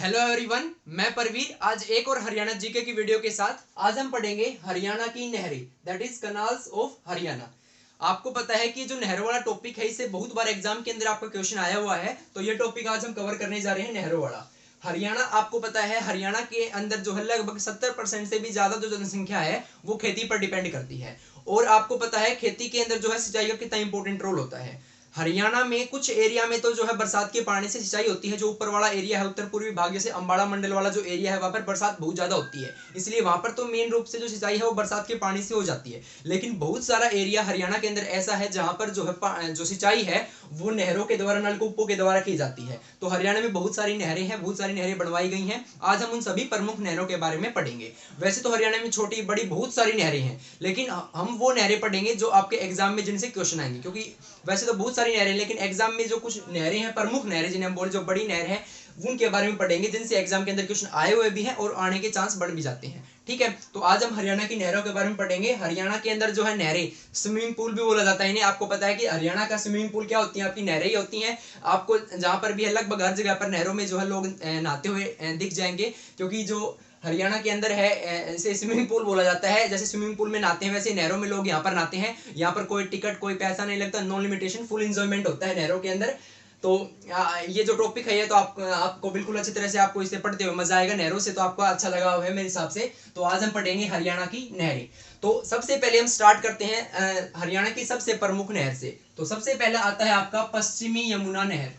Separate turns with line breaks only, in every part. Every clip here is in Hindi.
हेलो एवरीवन, मैं परवीर आज एक और हरियाणा जीके की वीडियो के साथ आज हम पढ़ेंगे हरियाणा की नहरें, that is canals of Haryana. आपको पता है कि जो नहरों वाला टॉपिक है इससे बहुत बार एग्जाम के अंदर आपका क्वेश्चन आया हुआ है, तो ये टॉपिक आज हम कवर करने जा रहे हैं नहरों वाला। हरियाणा, आपको पता है हरियाणा के अंदर जो है लगभग 70% से भी ज्यादा जो जनसंख्या है वो खेती पर डिपेंड करती है। और आपको पता है खेती के अंदर जो है सिंचाई का कितना इंपॉर्टेंट रोल होता है। हरियाणा में कुछ एरिया में तो जो है बरसात के पानी से सिंचाई होती है। जो ऊपर वाला एरिया है उत्तर पूर्वी भाग, जैसे अंबाला मंडल वाला जो एरिया है वहां पर बरसात बहुत ज्यादा होती है, इसलिए वहां पर तो मेन रूप से जो सिंचाई है वो बरसात के पानी से हो जाती है। लेकिन बहुत सारा एरिया हरियाणा के अंदर ऐसा है जहां पर जो है जो सिंचाई है वो नहरों के द्वारा, नलकूपों के द्वारा की जाती है। तो हरियाणा में बहुत सारी नहरें हैं, बहुत सारी नहरें बनवाई गई हैं। आज हम उन सभी प्रमुख नहरों के बारे में पढ़ेंगे। वैसे तो हरियाणा में छोटी बड़ी बहुत सारी नहरें हैं, लेकिन हम वो नहरें पढ़ेंगे जो आपके एग्जाम में जिनसे क्वेश्चन आएंगे। क्योंकि वैसे तो बहुत सारी नहरें, लेकिन एग्जाम में जो कुछ नहरें हैं, प्रमुख नहरें जिन्हें हम बोले, जो बड़ी नहर है, उनके बारे में पढ़ेंगे जिनसे एग्जाम के अंदर क्वेश्चन आए हुए भी हैं और आने के चांस बढ़ भी जाते हैं। ठीक है, तो आज हम हरियाणा की नहरों के बारे में पढ़ेंगे। हरियाणा के अंदर जो है नहरें, स्विमिंग पूल भी बोला जाता है इन्हें। आपको पता है कि हरियाणा का स्विमिंग पूल क्या होती है? आपकी नहरें ही होती हैं। आपको जहां पर भी है लगभग हर जगह पर नहरों में जो है लोग नहाते हुए दिख जाएंगे। क्योंकि जो हरियाणा के अंदर है इसे स्विमिंग पूल बोला जाता है। जैसे स्विमिंग पूल में नहाते हैं वैसे नहरों में लोग यहाँ पर नहाते हैं। यहाँ पर कोई टिकट, कोई पैसा नहीं लगता, नो लिमिटेशन, फुल एंजॉयमेंट होता है नहरों के अंदर। तो ये जो टॉपिक है ये तो आपको बिल्कुल अच्छी तरह से आपको इसे पढ़ते हुए मजा आएगा। नहरों से तो आपको अच्छा लगा हुआ है मेरे हिसाब से। तो आज हम पढ़ेंगे हरियाणा की नहरें। तो सबसे पहले हम स्टार्ट करते हैं हरियाणा की सबसे प्रमुख नहर से। तो सबसे पहला आता है आपका पश्चिमी यमुना नहर।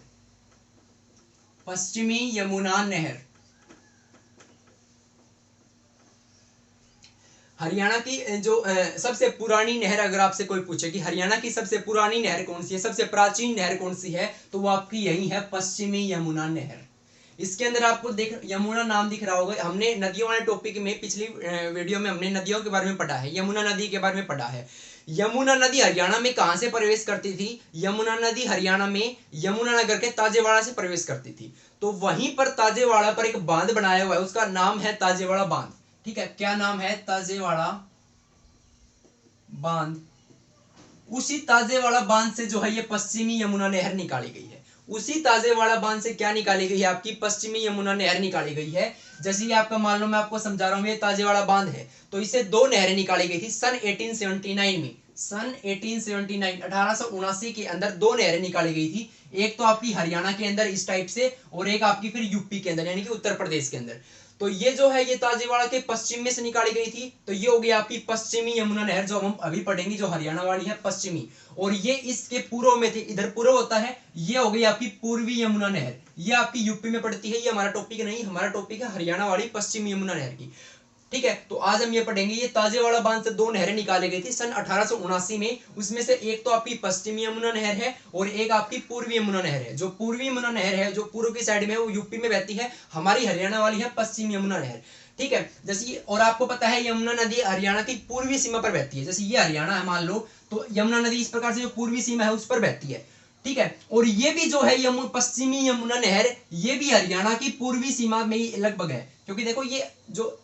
पश्चिमी यमुना नहर हरियाणा की जो सबसे पुरानी नहर, अगर आपसे कोई पूछे कि हरियाणा की सबसे पुरानी नहर कौन सी है, सबसे प्राचीन नहर कौन सी है, तो वो आपकी यही है, पश्चिमी यमुना नहर। इसके अंदर आपको देख यमुना नाम दिख रहा होगा। हमने नदियों वाले टॉपिक में पिछली वीडियो में हमने नदियों के बारे में पढ़ा है, यमुना नदी के बारे में पढ़ा है। यमुना नदी हरियाणा में कहां से प्रवेश करती थी? यमुना नदी हरियाणा में यमुनानगर के ताजेवाड़ा से प्रवेश करती थी। तो वहीं पर ताजेवाड़ा पर एक बांध बनाया हुआ है, उसका नाम है ताजेवाड़ा बांध। ठीक है, क्या नाम है? ताजेवाड़ा बांध। उसी ताजेवाड़ा बांध से जो है ये पश्चिमी यमुना नहर निकाली गई है। उसी ताजेवाड़ा बांध से क्या निकाली गई है? आपकी पश्चिमी यमुना नहर निकाली गई है। जैसे ये आपका, मान लो मैं आपको समझा रहा हूं, ये ताजेवाड़ा बांध है, तो इसे दो नहरें निकाली गई थी सन 1879 में। सन 1879 1879 के अंदर दो नहरें निकाली गई थी। एक तो आपकी हरियाणा के अंदर इस टाइप से, और एक आपकी फिर यूपी के अंदर, यानी कि उत्तर प्रदेश के अंदर। तो ये जो है ये ताजेवाड़ा के पश्चिम में से निकाली गई थी। तो ये हो गई आपकी पश्चिमी यमुना नहर, जो हम अभी पढ़ेंगे, जो हरियाणा वाली है पश्चिमी। और ये इसके पूर्व में थी, इधर पूर्व होता है। ये हो गई आपकी पूर्वी यमुना नहर, ये आपकी यूपी में पड़ती है। ये हमारा टॉपिक नहीं, हमारा टॉपिक है हरियाणा वाली पश्चिमी यमुना नहर की। ठीक है, तो आज हम ये पढ़ेंगे। ये ताजेवाड़ा बांध से दो नहरें निकाली गई थी सन 1879 में। उसमें से एक तो आपकी पश्चिमी यमुना नहर है और एक आपकी पूर्वी यमुना नहर है। जो पूर्वी यमुना नहर है, जो पूर्व की साइड में, वो यूपी में बहती है। हमारी हरियाणा वाली है पश्चिम यमुना नहर। ठीक है, जैसे और आपको पता है यमुना नदी हरियाणा की पूर्वी सीमा पर बहती है। जैसे ये हरियाणा है मान लो, तो यमुना नदी इस प्रकार से जो पूर्वी सीमा है उस पर बहती है। ठीक है, और ये भी जो है पश्चिमी यमुना नहर, ये भी हरियाणा की पूर्वी सीमा में ही लगभग है। क्योंकि देखो ये जो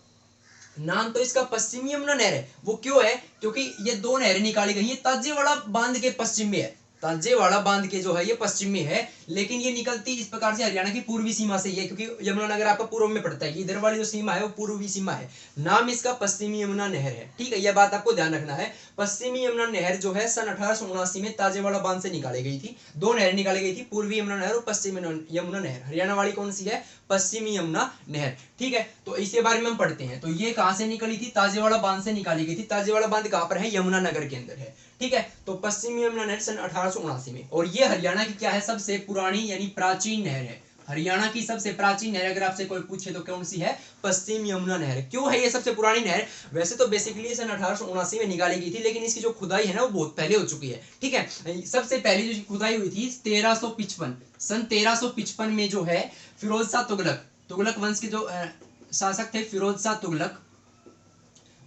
नाम तो इसका पश्चिमी यमुना नहर है, वो क्यों है? क्योंकि ये दो नहरें निकाली गई है ताजेवाड़ा बांध के पश्चिम में है। ताजेवाड़ा बांध के जो है ये पश्चिम में है, लेकिन ये निकलती इस प्रकार से हरियाणा की पूर्वी सीमा से ही है। क्योंकि यमुनानगर आपका पूर्व में पड़ता है, ये इधर वाली जो सीमा है वो पूर्वी सीमा है। नाम इसका पश्चिमी यमुना नहर है। ठीक है, यह बात आपको ध्यान रखना है। पश्चिमी यमुना नहर जो है सन 1879 में ताजेवाड़ा बांध से निकाली गई थी। दो नहर निकाली गई थी, पूर्वी यमुना नहर और पश्चिमी यमुना नहर। हरियाणा वाली कौन सी है? पश्चिमी यमुना नहर। ठीक है, तो इसके बारे में हम पढ़ते हैं। तो ये कहां से निकली थी? ताजेवाड़ा बांध से निकाली गई थी। ताजेवाड़ा बांध कहां पर है? यमुनानगर के अंदर है। ठीक है, तो पश्चिमी यमुना नहर सन 1879 में। और ये हरियाणा की क्या है? सबसे पुरानी यानी प्राचीन नहर है। हरियाणा की सबसे प्राचीन नहर अगर आपसे कोई पूछे तो कौन सी है? पश्चिम यमुना नहर। क्यों है ये सबसे पुरानी नहर? वैसे तो बेसिकली सन 1879 में निकाली गई थी, लेकिन इसकी जो खुदाई है ना वो बहुत पहले हो चुकी है। ठीक है, सबसे पहली जो खुदाई हुई थी 1355, सन 1355 में जो है फिरोज शाह तुगलक वंश के जो शासक थे, फिरोज शाह तुगलक,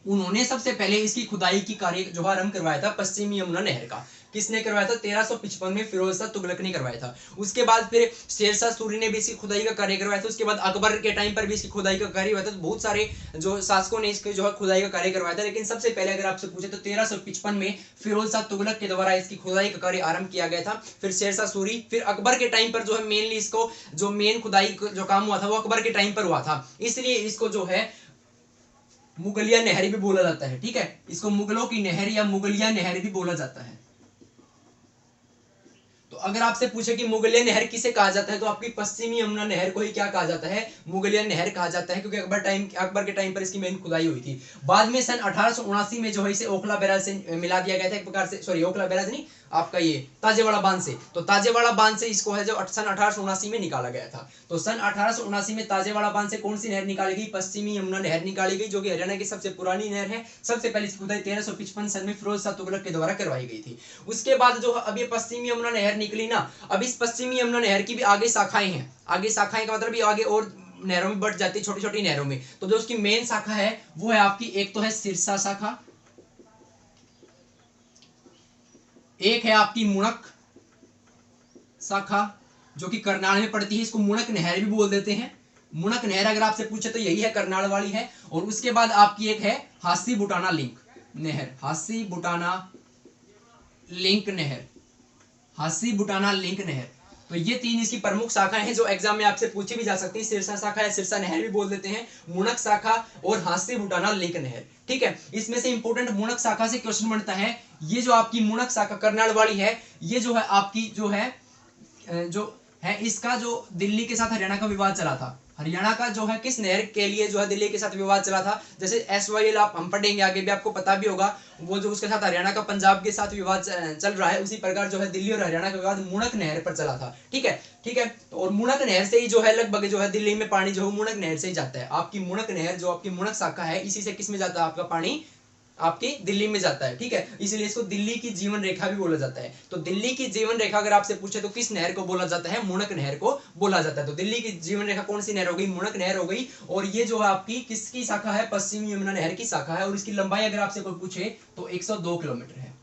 उन्होंने सबसे पहले इसकी खुदाई की कार्य जो आरंभ करवाया था पश्चिमी यमुना नहर का। किसने करवाया था? 1355 में फिरोज शाह तुगलक ने करवाया था। उसके बाद फिर शेरशाह सूरी ने भी इसकी खुदाई का कार्य करवाया था। उसके बाद अकबर के टाइम पर भी इसकी खुदाई का कार्य हुआ था। तो बहुत सारे जो शासकों ने इसके जो है खुदाई का कार्य करवाया था, लेकिन सबसे पहले अगर आपसे पूछे तो 1355 में फिरोज शाह तुगलक के द्वारा इसकी खुदाई का कार्य आरंभ किया गया था। फिर शेरशाह सूरी, फिर अकबर के टाइम पर जो है मेनली इसको जो मेन खुदाई जो काम हुआ था वो अकबर के टाइम पर हुआ था, इसलिए इसको जो है मुगलिया नहर भी बोला जाता है। ठीक है, इसको मुगलों की नहर या मुगलिया नहर भी बोला जाता है। तो अगर आपसे पूछे कि मुगलिया नहर किसे कहा जाता है तो आपकी पश्चिमी यमुना नहर को ही क्या कहा जाता है? मुगलिया नहर कहा जाता है, क्योंकि अकबर के टाइम पर इसकी मेन खुदाई हुई थी। बाद में सन 1879 में जो है इसे ओखला बैराज से मिला दिया गया था एक प्रकार से, सॉरी ओखला बैराज नहीं, आपका ये ताजेवाड़ा बांध से। तो ताजेवाड़ा बांध से इसको है जो सन 1879 में निकाला गया था। तो सन 1879 में ताजेवाड़ा बांध से कौन सी नहर निकाली गई? पश्चिमी यमुना नहर निकाली गई, जो कि हरियाणा की सबसे पुरानी नहर है। सबसे पहले इसकी खुदाई 1355 सन में फिरोज शाह तुगलक के द्वारा करवाई गई थी। उसके बाद जो अब ये पश्चिमी यमुना नहर निकली ना, अब इस पश्चिमी यमुना नहर की भी आगे शाखाएं हैं। आगे शाखाएं का मतलब ये आगे और नहरों में बढ़ जाती है, छोटी छोटी नहरों में। तो जो उसकी मेन शाखा है वो है आपकी, एक तो है सिरसा शाखा, एक है आपकी मुणक शाखा जो कि करनाल में पड़ती है। इसको मुणक नहर भी बोल देते हैं। मुणक नहर अगर आपसे पूछे तो यही है, करनाल वाली है। और उसके बाद आपकी एक है हासी बुटाना लिंक नहर, हासी बुटाना लिंक नहर, हासी बुटाना लिंक नहर। तो ये तीन इसकी प्रमुख शाखाएं हैं जो एग्जाम में आपसे पूछी भी जा सकती है। सिरसा शाखा है, सिरसा नहर भी बोल देते हैं, मुणक शाखा और हास्य बुटाना लिंक नहर। ठीक है, इसमें से इंपोर्टेंट मुणक शाखा से क्वेश्चन बनता है। ये जो आपकी मुणक शाखा करनाल वाली है, ये जो है आपकी जो है इसका जो दिल्ली के साथ हरियाणा का विवाद चला था। हरियाणा का जो है किस नहर के लिए जो है दिल्ली के साथ विवाद चला था, जैसे SYL आप हम पढ़ेंगे आगे भी, आपको पता भी होगा। वो जो उसके साथ हरियाणा का पंजाब के साथ विवाद चल रहा है, उसी प्रकार जो है दिल्ली और हरियाणा का विवाद मुणक नहर पर चला था। ठीक है, ठीक है। और मुणक नहर से ही जो है लगभग जो है दिल्ली में पानी जो है मुणक नहर से ही जाता है। आपकी मुणक नहर जो आपकी मुणक शाखा है, इसी से किस में जाता है आपका पानी? आपकी दिल्ली में जाता है। ठीक है, इसलिए इसको दिल्ली की जीवन रेखा भी बोला जाता है। तो दिल्ली की जीवन रेखा अगर आपसे पूछे तो किस नहर को बोला जाता है? मुणक नहर को बोला जाता है। तो दिल्ली की जीवन रेखा कौन सी नहर हो गई? मुणक नहर हो गई। और ये जो है आपकी किसकी शाखा है? पश्चिमी यमुना नहर की शाखा है। और इसकी लंबाई अगर आपसे कोई पूछे तो 102 किलोमीटर है।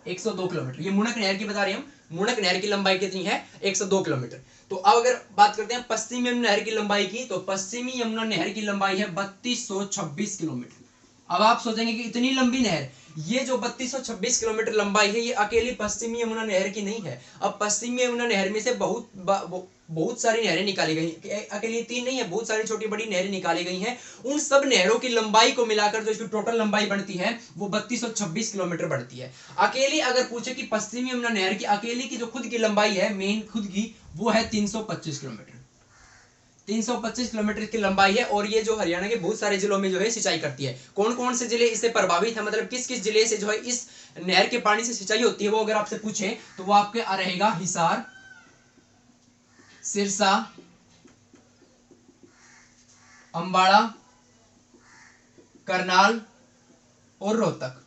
102 किलोमीटर ये मुणक नहर की बता रहे हैं हम। मुणक नहर की लंबाई कितनी है? 102 किलोमीटर। तो अब अगर बात करते हैं पश्चिमी यमुना नहर की लंबाई की, तो पश्चिमी यमुना नहर की लंबाई है 3226 किलोमीटर। अब आप सोचेंगे कि इतनी लंबी नहर, ये जो 3226 किलोमीटर लंबाई है, ये अकेली पश्चिमी यमुना नहर की नहीं है। अब पश्चिमी यमुना नहर में से बहुत सारी नहरें निकाली गई, अकेली तीन नहीं है, बहुत सारी छोटी बड़ी नहरें निकाली गई हैं। उन सब नहरों की लंबाई को मिलाकर जो इसकी टोटल लंबाई बनती है वो 3226 किलोमीटर बढ़ती है। अकेली अगर पूछे कि पश्चिमी यमुना नहर की अकेली की जो खुद की लंबाई है, मेन खुद की, वो है 325 किलोमीटर। 325 किलोमीटर की लंबाई है। और ये जो हरियाणा के बहुत सारे जिलों में जो है सिंचाई करती है। कौन कौन से जिले इससे प्रभावित है, मतलब किस किस जिले से जो है इस नहर के पानी से सिंचाई होती है, वो अगर आपसे पूछे तो वो आपके रहेगा हिसार, सिरसा, अंबाला, करनाल और रोहतक।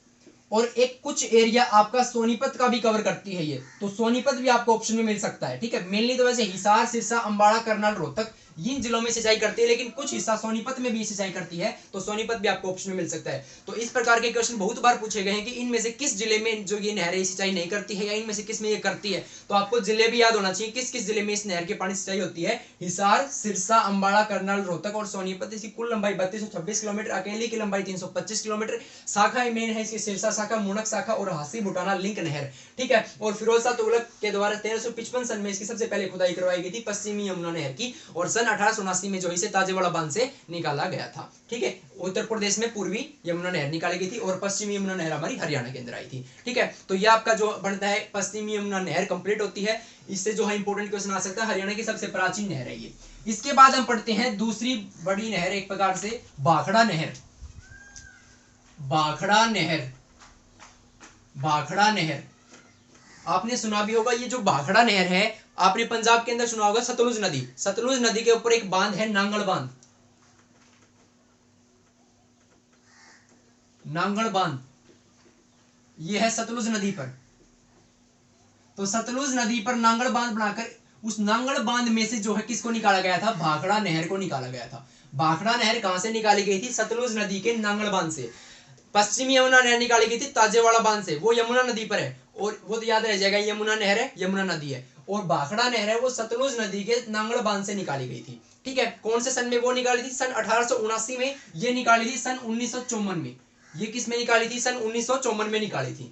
और एक कुछ एरिया आपका सोनीपत का भी कवर करती है ये, तो सोनीपत भी आपको ऑप्शन में मिल सकता है। ठीक है, मेनली तो वैसे हिसार, सिरसा, अंबाला, करनाल, रोहतक इन जिलों में सिंचाई करती है, लेकिन कुछ हिस्सा सोनीपत में भी सिंचाई करती है, तो सोनीपत भी आपको ऑप्शन में मिल सकता है। तो इस प्रकार के क्वेश्चन बहुत बार पूछे गए हैं कि इनमें से किस जिले में जो ये नहर सिंचाई नहीं करती है, या इनमें से किस में ये करती है। तो आपको जिले भी याद होना चाहिए, किस किस जिले में इस नहर के पानी सिंचाई होती है। हिसार, सिरसा, अंबाला, करनाल, रोहतक और सोनीपत। इसकी कुल लंबाई 3226 किलोमीटर, अकेले की लंबाई 325 किलोमीटर। शाखा मेन है इसकी सिरसा शाखा, मुणक शाखा और हासी बुटाना लिंक नहर। ठीक है, और फिरोज शाह तुगलक के द्वारा 1355 सन में इसकी सबसे पहले खुदाई करवाई गई थी पश्चिमी यमुना नहर की, और सन 1879 में जो इसे ताजेवाड़ा बांध से निकाला गया था। ठीक है, उत्तर प्रदेश में पूर्वी यमुना नहर निकाली गई थी और पश्चिमी यमुना नहर हमारी हरियाणा के अंदर आई थी। ठीक है, तो ये आपका जो बनता है पश्चिमी यमुना नहर कंप्लीट होती है। इससे जो है इंपॉर्टेंट क्वेश्चन आ सकता है, हरियाणा की सबसे प्राचीन नहर है ये। इसके बाद हम पढ़ते हैं दूसरी बड़ी नहर, एक प्रकार से भाखड़ा नहर। भाखड़ा नहर, भाखड़ा नहर आपने सुना भी होगा। ये जो भाखड़ा नहर है, आपने पंजाब के अंदर सुना होगा सतलुज नदी। सतलुज नदी के ऊपर एक बांध है, नांगल बांध। नांगल बांध ये है सतलुज नदी पर। तो सतलुज नदी पर नांगल बांध बनाकर उस नांगल बांध में से जो है किसको निकाला गया था? भाखड़ा नहर को निकाला गया था। भाखड़ा नहर कहां से निकाली गई थी? सतलुज नदी के नांगल बांध से। पश्चिमी यमुना नहर निकाली गई थी ताजेवाड़ा बांध से, वो यमुना नदी पर है। और वो तो याद रह जाएगा, यमुना नहर है, यमुना नदी है। और भाखड़ा नहर है वो सतलुज नदी के नांगल बांध से निकाली गई थी। ठीक है, कौन से सन में वो निकाली थी? सन 1879 में ये निकाली थी, सन 1954 में। ये किस में निकाली थी? सन 1954 में निकाली थी।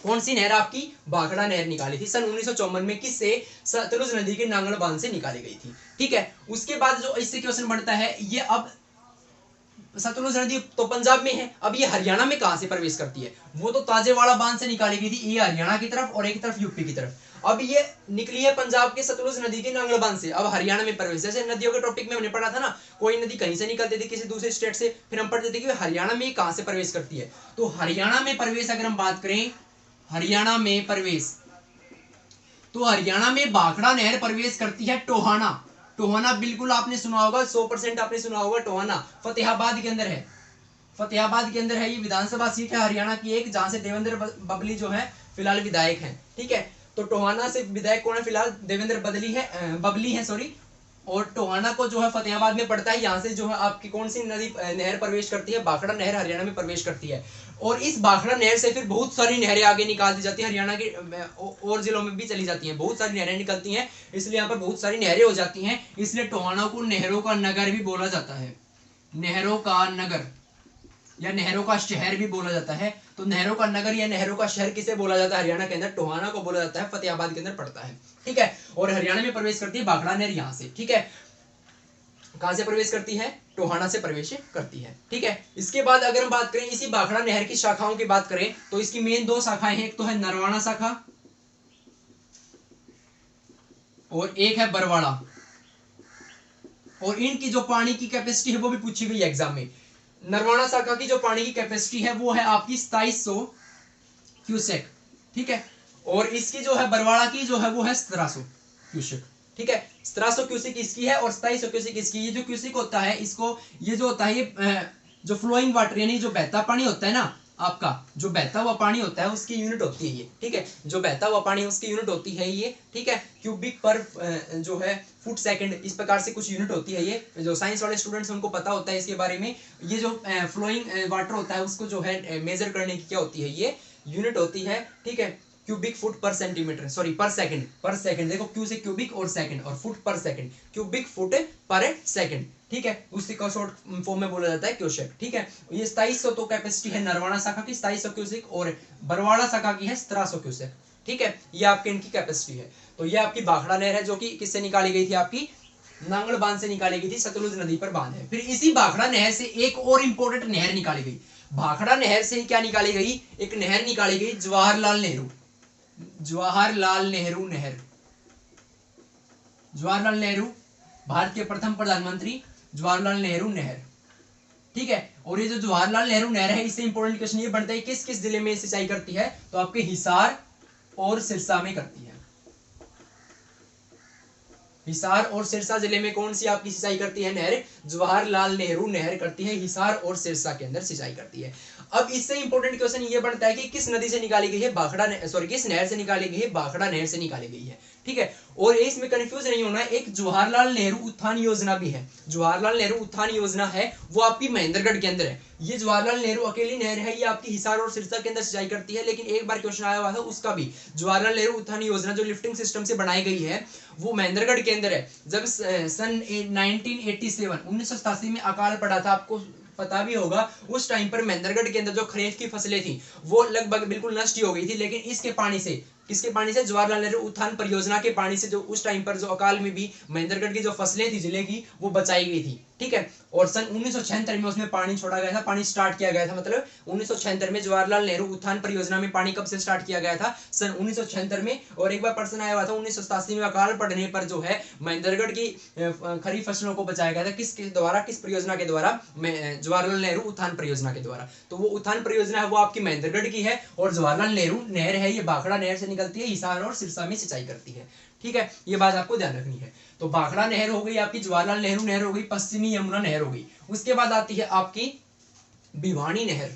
कौन सी नहर? आपकी भाखड़ा नहर निकाली थी सन 1954 में। किससे? सतलुज नदी के नांगल बांध से निकाली गई थी। ठीक है, उसके बाद जो इससे क्वेश्चन बनता है, ये अब सतलुज नदी तो पंजाब में है, अब ये हरियाणा में कहां से प्रवेश करती है? वो तो ताजेवाड़ा बांध से निकाली गई थी, ये हरियाणा की तरफ और एक तरफ यूपी की तरफ। अब ये निकली है पंजाब के सतलुज नदी के नांगल बांध से, अब हरियाणा में प्रवेश। जैसे नदियों के टॉपिक में हमने पढ़ा था ना, कोई नदी कहीं से निकलती थी किसी दूसरे स्टेट से, फिर हम पढ़ते थे कि हरियाणा में कहां से प्रवेश करती है। तो हरियाणा में प्रवेश अगर हम बात करें, हरियाणा में प्रवेश, तो हरियाणा में भाखड़ा नहर प्रवेश करती है टोहाना। टोहाना बिल्कुल आपने सुना होगा, 100% आपने सुना होगा। टोहाना फतेहाबाद के अंदर है, फतेहाबाद के अंदर है। ये विधानसभा सीट है हरियाणा की एक, जहां से देवेंद्र बबली जो है फिलहाल विधायक हैं। ठीक है, तो टोहाना से विधायक कौन है फिलहाल? देवेंद्र बबली है सॉरी। और टोहाना को जो है फतेहाबाद में पड़ता है। यहाँ से जो है आपकी कौन सी नदी नहर प्रवेश करती है? भाखड़ा नहर हरियाणा में प्रवेश करती है। और इस भाखड़ा नहर से फिर बहुत सारी नहरें आगे निकाल दी जाती है, हरियाणा के और जिलों में भी चली जाती हैं, बहुत सारी नहरें निकलती हैं, इसलिए यहाँ पर बहुत सारी नहरें हो जाती हैं। इसलिए टोहाना को नहरों का नगर भी बोला जाता है, नहरों का नगर या नहरों का शहर भी बोला जाता है। तो नहरों का नगर या नहरों का शहर किसे बोला जाता है? हरियाणा के अंदर टोहाना को बोला जाता है, फतेहाबाद के अंदर पड़ता है। ठीक है, और हरियाणा में प्रवेश करती है भाखड़ा नहर यहाँ से। ठीक है, कहां से प्रवेश करती है? टोहाना से प्रवेश करती है। ठीक है, इसके बाद अगर हम बात करें इसी भाखड़ा नहर की शाखाओं की बात करें, तो इसकी मेन दो शाखाएं हैं, एक तो है नरवाना शाखा और एक है बरवाड़ा। और इनकी जो पानी की कैपेसिटी है वो भी पूछी गई एग्जाम में। नरवाना शाखा की जो पानी की कैपेसिटी है वो है आपकी 2700 क्यूसेक। ठीक है, और इसकी जो है बरवाड़ा की जो है वो है 1700 क्यूसेक। ठीक है, 1700 क्यूसेक इसकी है और 2700 क्यूसेक इसकी। ये जो क्यूसेक होता है, इसको ये जो होता है, ये जो फ्लोइंग वाटर यानी जो बहता पानी होता है ना, आपका जो बहता हुआ पानी होता है उसकी यूनिट होती है ये। ठीक है, जो बहता हुआ पानी उसकी यूनिट होती है ये। ठीक है, क्यूबिक पर जो है फुट सेकंड, इस प्रकार से कुछ यूनिट होती है ये। जो साइंस वाले स्टूडेंट्स उनको पता होता है इसके बारे में। ये जो फ्लोइंग वाटर होता है उसको जो है मेजर करने की क्या होती है? ये यूनिट होती है। ठीक है, क्यूबिक फुट पर सेंटीमीटर, सॉरी पर सेकंड, पर सेकंड। देखो क्यू से क्यूबिक और सेकंड और फुट पर सेकंड, क्यूबिक फुट पर सेकंड। ठीक है, उसी का शॉर्ट फॉर्म में बोला जाता है क्यूसेक। ठीक है, ये 2700 तो कैपेसिटी है नरवाना शाखा की, 2700 क्यूसेक, और बरवाड़ा शाखा की है 1700 क्यूसेक। ठीक है, ये आपके इनकी कैपेसिटी है। तो ये आपकी भाखड़ा नहर है जो कि किससे निकाली गई थी? आपकी नांगल बांध से निकाली गई थी, सतलुज नदी पर बांध है। फिर इसी भाखड़ा नहर से एक और इंपॉर्टेंट नहर निकाली गई। भाखड़ा नहर से क्या निकाली गई? एक नहर निकाली गई, जवाहरलाल नेहरू, जवाहरलाल नेहरू नहर। जवाहरलाल नेहरू भारत के प्रथम प्रधानमंत्री, जवाहरलाल नेहरू नहर। ठीक है, और ये जो जवाहरलाल नेहरू नहर है, इससे इंपॉर्टेंट क्वेश्चन ये बनता है किस किस जिले में सिंचाई करती है? तो आपके हिसार और सिरसा में करती है। हिसार और सिरसा जिले में कौन सी आपकी सिंचाई करती है नहर? जवाहरलाल नेहरू नहर करती है, हिसार और सिरसा के अंदर सिंचाई करती है। अब इससे इंपॉर्टेंट क्वेश्चन ये बनता है कि किस नदी से निकाली गई है? भाखड़ा, सॉरी किस नहर से निकाली गई है? भाखड़ा नहर से निकाली गई है। ठीक है, और इसमें कंफ्यूज नहीं होना, एक जवाहरलाल नेहरू उत्थान योजना भी है। जवाहरलाल नेहरू उत्थान योजना है वो आपकी महेंद्रगढ़ के अंदर है। ये जवाहरलाल नेहरू अकेली नहर है, ये आपकी हिसार और सिरसा के अंदर सिंचाई करती है। लेकिन एक बार क्वेश्चन आया हुआ था उसका भी, जवाहरलाल नेहरू उत्थान योजना जो लिफ्टिंग सिस्टम से बनाई गई है वो महेंद्रगढ़ के अंदर है। जब सन 1987 में अकाल पड़ा था, आपको पता भी होगा, उस टाइम पर महेंद्रगढ़ के अंदर जो खरीफ की फसलें थी वो लगभग बिल्कुल नष्ट ही हो गई थी। लेकिन इसके पानी से, किसके पानी से? जवाहरलाल नेहरू उत्थान परियोजना के पानी से जो उस टाइम पर जो अकाल में भी महेंद्रगढ़ की जो फसलें थी जिले की वो बचाई गई थी। ठीक है, और सन 1976 में उसमें पानी छोड़ा गया था, पानी स्टार्ट किया गया था। मतलब 1976 में जवाहरलाल नेहरू उत्थान परियोजना में पानी कब से स्टार्ट किया गया था? सन 1976 में। और एक बार प्रश्न आया हुआ था 1987 में अकाल पड़ने पर जो है महेंद्रगढ़ की खरीफ फसलों को बचाया गया था, किसके द्वारा? किस परियोजना के द्वारा? जवाहरलाल नेहरू उत्थान परियोजना के द्वारा। तो वो उत्थान परियोजना है वो आपकी महेंद्रगढ़ की है, और जवाहरलाल नेहरू नहर है ये भाखड़ा नहर से निकलती है, हिसार और सिरसा में सिंचाई करती है। ठीक है, ये बात आपको ध्यान रखनी है। तो भाखड़ा नहर हो गई आपकी, जवाहरलाल नेहरू नहर हो गई, पश्चिमी यमुना नहर हो गई। उसके बाद आती है आपकी भिवानी नहर।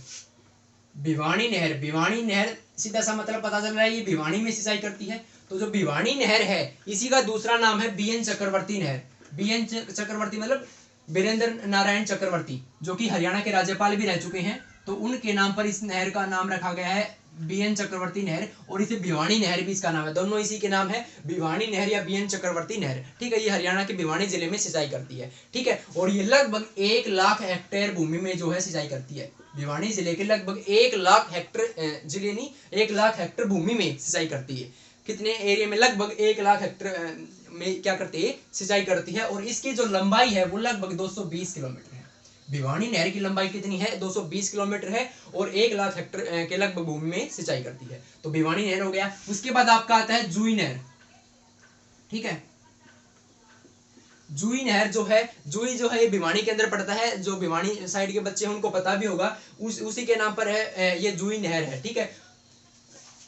भिवानी नहर, भिवानी नहर सीधा सा मतलब पता चल रहा है ये भिवानी में सिंचाई करती है। तो जो भिवानी नहर है इसी का दूसरा नाम है बीएन चक्रवर्ती नहर। बीएन चक्रवर्ती मतलब बीरेंद्र नारायण चक्रवर्ती, जो कि हरियाणा के राज्यपाल भी रह चुके हैं। तो उनके नाम पर इस नहर का नाम रखा गया है बीएन चक्रवर्ती नहर, और इसे भिवानी नहर भी इसका नाम है, दोनों इसी के नाम है, भिवानी नहर या बीएन चक्रवर्ती नहर। ठीक है, ये हरियाणा के भिवानी जिले में सिंचाई करती है। ठीक है, और ये लगभग 1 लाख हेक्टेयर भूमि में जो है सिंचाई करती है। भिवानी जिले के लगभग 1 लाख हेक्टेयर, जिले नहीं 1 लाख हेक्टेयर भूमि में सिंचाई करती है। कितने एरिया में? लगभग 1 लाख हेक्टेयर में क्या करती है? सिंचाई करती है। और इसकी जो लंबाई है वो लगभग 220 किलोमीटर है। भिवानी नहर की लंबाई कितनी है? 220 किलोमीटर है, और 1 लाख हेक्टेयर के लगभग भूमि में सिंचाई करती है। तो भिवानी नहर हो गया। उसके बाद आपका आता है जूही नहर। ठीक है, जूही नहर जो है, जूही जो है ये भिवानी के अंदर पड़ता है। जो भिवानी साइड के बच्चे हैं उनको पता भी होगा, उसी के नाम पर है ये जूही नहर है। ठीक है,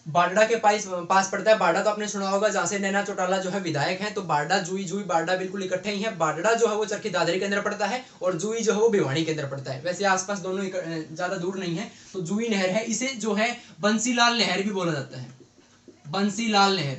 बारडा के पास पड़ता है। बारडा तो आपने सुना होगा, जहाँ से नैना चौटाला जो है विधायक हैं। तो बारडा जूही बारडा बिल्कुल इकट्ठे ही है। बारडा जो है वो चरखी दादरी के अंदर पड़ता है, और जूही जो है वो भिवानी के अंदर पड़ता है। वैसे आसपास दोनों ज्यादा दूर नहीं है। तो जूही नहर है, इसे जो है बंसीलाल नहर भी बोला जाता है, बंसीलाल नहर।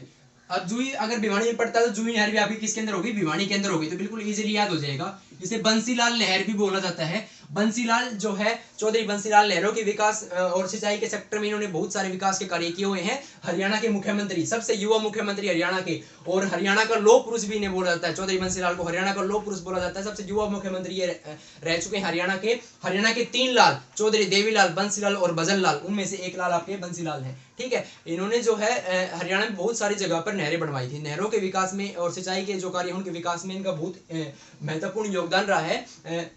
अब जूही अगर भिवानी में पड़ता है तो जूही नहर भी आपकी किसके अंदर होगी? भिवानी के अंदर होगी। तो बिल्कुल इजीली याद हो जाएगा। इसे बंसीलाल नहर भी बोला जाता है। बंसीलाल जो है, चौधरी बंसीलाल नेहरू के विकास और सिंचाई के सेक्टर में इन्होंने बहुत सारे विकास के कार्य किए हुए हैं। हरियाणा के मुख्यमंत्री, सबसे युवा मुख्यमंत्री हरियाणा के, और हरियाणा का लौह पुरुष भी इन्हें बोला जाता है। चौधरी बंसीलाल को हरियाणा का लौह पुरुष बोला जाता है। सबसे युवा मुख्यमंत्री ये रह चुके हैं हरियाणा के। हरियाणा के 3 लाल, चौधरी देवीलाल, बंसीलाल और भजन लाल, उनमें से एक लाल आपके बंसीलाल है। ठीक है, इन्होंने जो है हरियाणा में बहुत सारी जगह पर नहरें बनवाई थी। नहरों के विकास में और सिंचाई के जो कार्य उनके विकास में इनका बहुत महत्वपूर्ण योगदान रहा है।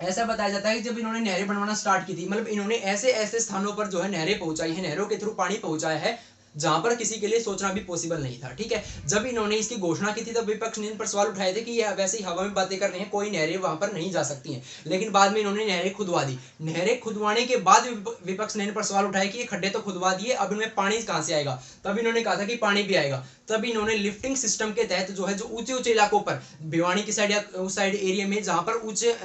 ऐसा बताया जाता है कि जब इन्होंने नहरें बनवाना स्टार्ट की थी, मतलब इन्होंने ऐसे ऐसे स्थानों पर जो है नहरें पहुंचाई है, नहरों के थ्रू पानी पहुंचाया है जहां पर किसी के लिए सोचना भी पॉसिबल नहीं था। ठीक है, जब इन्होंने इसकी घोषणा की थी तब विपक्ष ने इन पर सवाल उठाए थे कि ये वैसे ही हवा में बातें कर रहे हैं, कोई नहरें वहां पर नहीं जा सकती हैं। लेकिन बाद में इन्होंने नहरें खुदवा दी। नहरें खुदवाने के बाद विपक्ष ने इन पर सवाल उठाए कि ये खड्डे तो खुदवा दिए, अब इनमें पानी कहां से आएगा? तब इन्होंने कहा था कि पानी भी आएगा। तब इन्होंने लिफ्टिंग सिस्टम के तहत जो है, जो ऊंचे ऊंचे इलाकों पर, भिवानी की साइड या उस साइड एरिया में जहां पर ऊंचे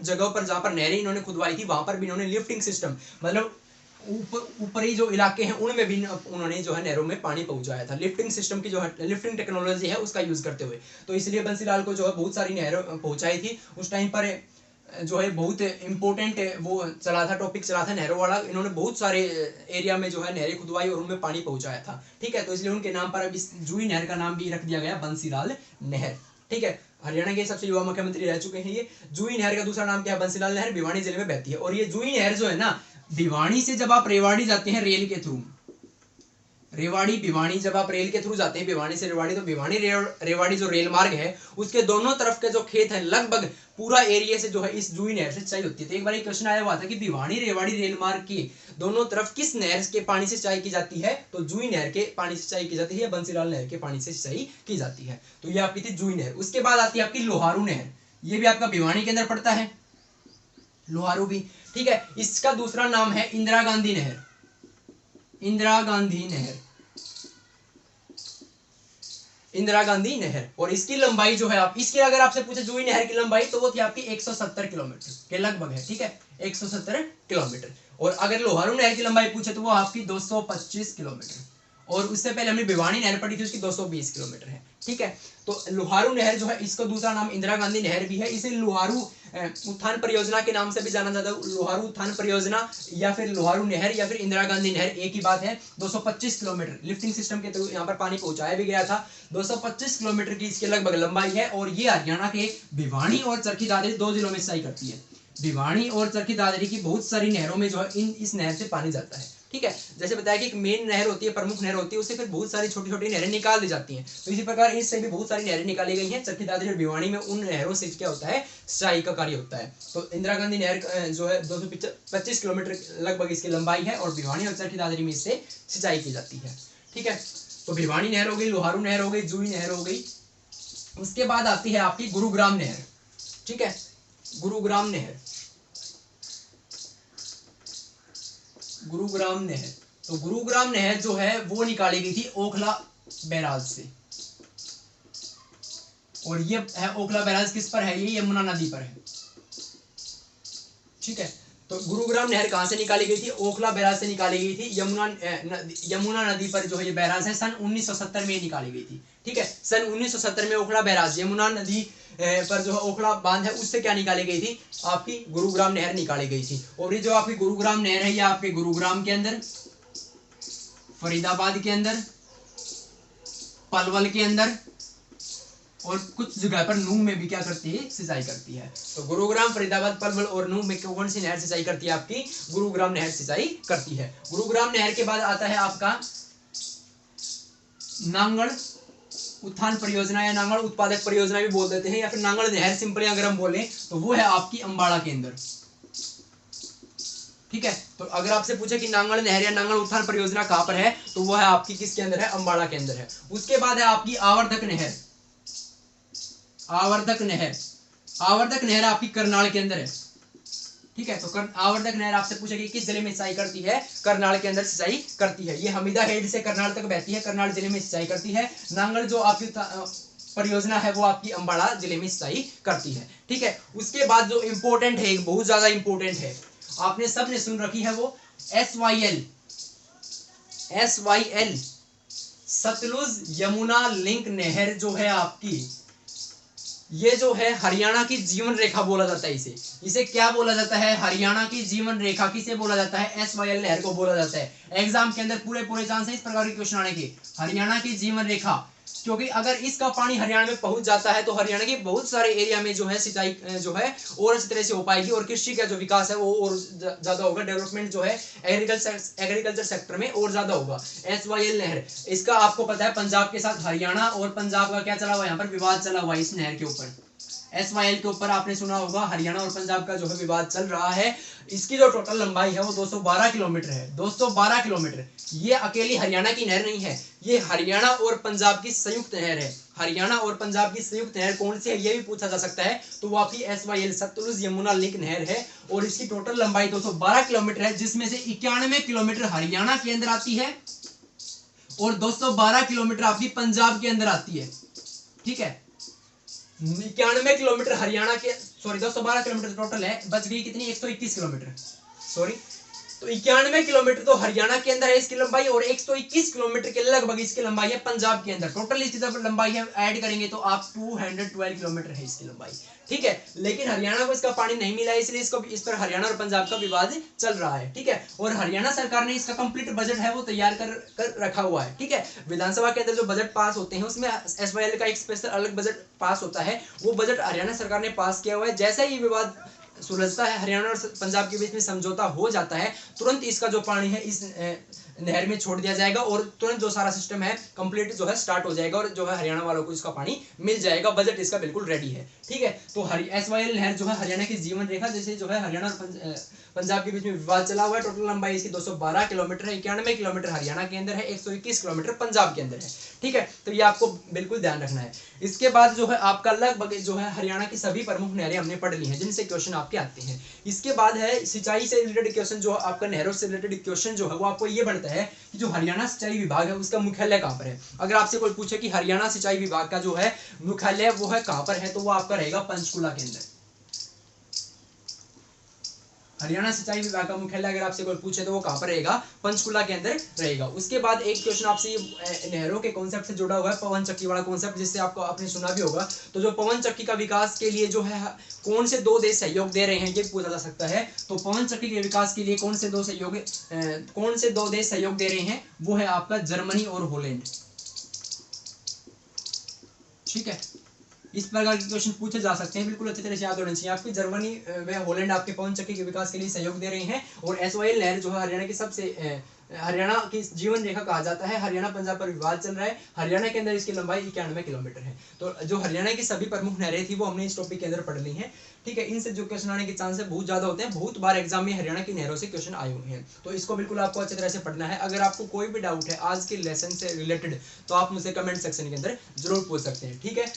जगहों पर जहां पर नहरें इन्होंने खुदवाई थी, वहां पर भी इन्होंने लिफ्टिंग सिस्टम, मतलब ऊपरी जो इलाके हैं उनमें भी उन्होंने जो है नहरों में पानी पहुंचाया था। लिफ्टिंग सिस्टम की जो है लिफ्टिंग टेक्नोलॉजी है उसका यूज करते हुए। तो इसलिए बंसीलाल को जो है बहुत सारी नहरें पहुंचाई थी। उस टाइम पर जो है बहुत इंपॉर्टेंट वो चला था, टॉपिक चला था नहरों वाला। इन्होंने बहुत सारे एरिया में जो है नहरें खुदवाई और उनमें पानी पहुंचाया था। ठीक है, तो इसलिए उनके नाम पर अब इस जूही नहर का नाम भी रख दिया गया बंसीलाल नहर। ठीक है, हरियाणा के सबसे युवा मुख्यमंत्री रह चुके हैं ये। जूही नहर का दूसरा नाम क्या है? बंसीलाल नहर, भिवानी जिले में बहती है। और ये जूही नहर जो है ना, भिवानी से जब आप रेवाड़ी जाते हैं रेल के थ्रू, रेवाड़ी भिवानी जब आप रेल के थ्रू जाते हैं भिवानी से रेवाड़ी, तो भिवानी रेवाड़ी जो रेल मार्ग है उसके दोनों तरफ के जो खेत है, लगभग पूरा एरिया से जो है इस जूही नहर से सिंचाई होती है। तो एक बार एक क्वेश्चन आया हुआ था कि भिवानी रेवाड़ी रेल मार्ग की दोनों तरफ किस नहर के पानी से सिंचाई की जाती है? तो जूही नहर के पानी से सिंचाई की जाती है या बंसीलाल नहर के पानी से सिंचाई की जाती है। तो ये आपकी थी जूही नहर। उसके बाद आती है आपकी लोहारू नहर। ये भी आपका भिवानी के अंदर पड़ता है, लोहारू भी। ठीक है, इसका दूसरा नाम है इंदिरा गांधी नहर, इंदिरा गांधी नहर, इंदिरा गांधी नहर। और इसकी लंबाई जो है, आप इसकी अगर आपसे पूछे जूही नहर की लंबाई, तो वो थी आपकी 170 किलोमीटर के लगभग है। ठीक है, 170 किलोमीटर। और अगर लोहारू नहर की लंबाई पूछे तो वो आपकी 225 किलोमीटर। और उससे पहले हमने भिवानी नहर पढ़ी थी, उसकी 220 किलोमीटर है। ठीक है, तो लोहारू नहर जो है, इसका दूसरा नाम इंदिरा गांधी नहर भी है। इसे लोहारू उत्थान परियोजना के नाम से भी जाना जाता है। लोहारू उत्थान परियोजना या फिर लोहारू नहर या फिर इंदिरा गांधी नहर, एक ही बात है। 225 किलोमीटर लिफ्टिंग सिस्टम के थ्रू यहाँ पर पानी पहुंचाया भी गया था। 225 किलोमीटर की इसके लगभग लंबाई है। और ये हरियाणा के भिवानी और चरखी दादरी 2 जिलों में सिंचाई करती है। भिवानी और चरखी दादरी की बहुत सारी नहरों में जो है इस नहर से पानी जाता है। ठीक है, जैसे बताया कि एक मेन नहर होती है, प्रमुख नहर होती है, उससे फिर बहुत सारी छोटी छोटी नहरें निकाल दी जाती हैं। तो इसी प्रकार इससे भी बहुत सारी नहरें निकाली गई हैं। चरखी दादरी और भिवानी में उन नहरों से क्या होता है? सिंचाई का कार्य होता है। तो इंदिरा गांधी नहर जो है 225 किलोमीटर लगभग इसकी लंबाई है, और भिवानी और चरखी दादरी में इससे सिंचाई की जाती है। ठीक है, तो भिवानी नहर हो गई, लोहारू नहर हो गई, जूही नहर हो गई। उसके बाद आती है आपकी गुरुग्राम नहर। ठीक है, गुरुग्राम नहर, गुरुग्राम नहर। तो गुरुग्राम नहर जो है वो निकाली गई थी ओखला बैराज से। और ये है ओखला बैराज किस पर है? ये यमुना नदी पर है। ठीक है, तो गुरुग्राम नहर कहां से निकाली गई थी? ओखला बैराज से निकाली गई थी। यमुना नदी पर जो है ये बैराज है, सन 1970 में निकाली गई थी। ठीक है, सन 1970 में ओखला बैराज, यमुना नदी पर जो है ओखला बांध है, उससे क्या निकाली गई थी? आपकी गुरुग्राम नहर निकाली गई थी। और ये जो आपकी गुरुग्राम नहर है, ये आपके गुरुग्राम के अंदर फरीदाबाद के अंदर, पलवल के अंदर और कुछ जगह पर नूंह में भी क्या करती है, सिंचाई करती है। तो गुरुग्राम, फरीदाबाद, पलवल और नूंह में कौन सी नहर सिंचाई करती है, आपकी गुरुग्राम नहर सिंचाई करती है। गुरुग्राम नहर के बाद आता है आपका नांगल उत्थान परियोजना या नांगल उत्पादक परियोजना भी बोल देते हैं, या फिर नांगल नहर सिंपली अगर हम बोले तो वो है आपकी अंबाड़ा के अंदर। ठीक है, तो अगर आपसे पूछे कि नांगल नहर या नांगल उत्थान परियोजना कहां पर है, तो वो है आपकी किसके अंदर है, अंबाड़ा के अंदर है। उसके बाद है आपकी आवर्धक नहर। आवर्धक नहर, आवर्धक नहर आपकी करनाल के अंदर है। ठीक है, तो आवर्धक नहर आपसे पूछे कि किस जिले में सिंचाई करती है, करनाल के अंदर सिंचाई करती है। ये हमीदा हेड से करनाल तक बहती है, करनाल जिले में सिंचाई करती है। नांगल जो आपकी परियोजना है वो आपकी अंबाड़ा जिले में सिंचाई करती है। ठीक है, उसके बाद जो इंपॉर्टेंट है, बहुत ज्यादा इंपॉर्टेंट है, आपने सबने सुन रखी है, वो SYL, SYL Sutlej Yamuna link नहर जो है आपकी, ये जो है हरियाणा की जीवन रेखा बोला जाता है। इसे क्या बोला जाता है, हरियाणा की जीवन रेखा। किसे बोला जाता है, SYL नहर को बोला जाता है। एग्जाम के अंदर पूरे चांस है इस प्रकार के क्वेश्चन आने के, हरियाणा की जीवन रेखा, क्योंकि अगर इसका पानी हरियाणा में पहुंच जाता है तो हरियाणा के बहुत सारे एरिया में जो है सिंचाई जो है और अच्छी तरह से हो पाएगी, और कृषि का जो विकास है वो और ज्यादा होगा, डेवलपमेंट जो है एग्रीकल्चर सेक्टर में और ज्यादा होगा। SYL नहर, इसका आपको पता है पंजाब के साथ हरियाणा और पंजाब का क्या चला हुआ है, यहाँ पर विवाद चला हुआ है इस नहर के ऊपर। SYL के ऊपर आपने सुना होगा, हरियाणा और पंजाब का जो है विवाद चल रहा है। इसकी जो टोटल लंबाई है वो 212 किलोमीटर है, 212 किलोमीटर। ये अकेली हरियाणा की नहर नहीं है, ये हरियाणा और पंजाब की संयुक्त नहर है। हरियाणा और पंजाब की संयुक्त नहर कौन सी है ये भी पूछा जा सकता है, तो वो आपकी SYL सतलुज यमुना लिंक नहर है, और इसकी टोटल लंबाई 212 किलोमीटर है, जिसमें से 91 किलोमीटर हरियाणा के अंदर आती है और 212 किलोमीटर आपकी पंजाब के अंदर आती है। ठीक है, 91 किलोमीटर हरियाणा के, सॉरी 212 किलोमीटर टोटल है, बच गई कितनी, 121 किलोमीटर, सॉरी। तो 91 किलोमीटर तो हरियाणा के अंदर है इसकी लंबाई, और 121 किलोमीटर के लगभग इसकी लंबाई है पंजाब के अंदर। टोटल इसकी जब लंबाई है ऐड करेंगे तो आप 212 किलोमीटर है इसकी लंबाई। ठीक है, लेकिन हरियाणा को इसका पानी नहीं मिला है, इसलिए इसको इस पर हरियाणा और पंजाब का विवाद चल रहा है। ठीक है, और हरियाणा सरकार ने इसका कंप्लीट बजट है वो तैयार कर रखा हुआ है। ठीक है, विधानसभा के अंदर जो बजट पास होते हैं उसमें SYL का एक स्पेशल अलग बजट पास होता है, वो बजट हरियाणा सरकार ने पास किया हुआ है। जैसे ही विवाद सुलझता है, हरियाणा और पंजाब के बीच में समझौता हो जाता है, तुरंत इसका जो पानी है इस नहर में छोड़ दिया जाएगा, और तुरंत जो सारा सिस्टम है कंप्लीट जो है स्टार्ट हो जाएगा, और जो है हरियाणा वालों को इसका पानी मिल जाएगा। बजट इसका बिल्कुल रेडी है। ठीक है, तो SYL नहर जो है हरियाणा की जीवन रेखा, जैसे जो है हरियाणा और पंजाब के बीच में विवाद चला हुआ है। टोटल लंबाई इसकी 212 किलोमीटर है, 91 किलोमीटर हरियाणा के अंदर है, 121 किलोमीटर पंजाब के अंदर है। ठीक है, तो ये आपको बिल्कुल ध्यान रखना है। इसके बाद जो है आपका लगभग जो है हरियाणा की सभी प्रमुख नहरें हमने पढ़ ली हैं, जिनसे क्वेश्चन आपके आते हैं। इसके बाद है सिंचाई से रिलेटेड क्वेश्चन, जो आपका नहरों से रिलेटेड क्वेश्चन जो है वो आपको ये बनता है कि जो हरियाणा सिंचाई विभाग है उसका मुख्यालय कहाँ पर है। अगर आपसे कोई पूछे कि हरियाणा सिंचाई विभाग का जो है मुख्यालय वो है कहाँ पर है, तो वो आपका रहेगा पंचकुला के अंदर। हरियाणा सिंचाई विभाग का मुख्यालय अगर आपसे कोई पूछे तो वो कहाँ पर रहेगा, पंचकुला के अंदर रहेगा। उसके बाद एक क्वेश्चन आपसे ये नहरों के कॉन्सेप्ट से जुड़ा हुआ है, पवन चक्की वाला कॉन्सेप्ट, जिससे आपको आपने सुना भी होगा। तो जो पवन चक्की का विकास के लिए जो है कौन से दो देश सहयोग दे रहे हैं ये पूछा जा सकता है। तो पवन चक्की के विकास के लिए कौन से दो देश सहयोग दे रहे हैं, वो है आपका जर्मनी और हॉलैंड। ठीक है, इस प्रकार के क्वेश्चन पूछे जा सकते हैं, बिल्कुल अच्छी तरह से याद होना चाहिए आपकी। जर्मनी व हॉलैंड आपके पवन चक्की के विकास के लिए सहयोग दे रहे हैं, और SYL नहर जो है हरियाणा की सबसे हरियाणा की जीवन रेखा कहा जाता है। हरियाणा पंजाब पर विवाद चल रहा है, हरियाणा के अंदर इसकी लंबाई 91 किलोमीटर है। तो जो हरियाणा की सभी प्रमुख नहरें थी वो हमने इस टॉपिक के अंदर पढ़ ली हैं। ठीक है, इनसे जो क्वेश्चन आने के चांसेस बहुत ज्यादा होते हैं, बहुत बार एग्जाम में हरियाणा की नहरों से क्वेश्चन आए हुए हैं, तो इसको बिल्कुल आपको अच्छी तरह से पढ़ना है। अगर आपको कोई भी डाउट है आज के लेसन से रिलेटेड तो आप मुझसे कमेंट सेक्शन के अंदर जरूर पूछ सकते हैं। ठीक है।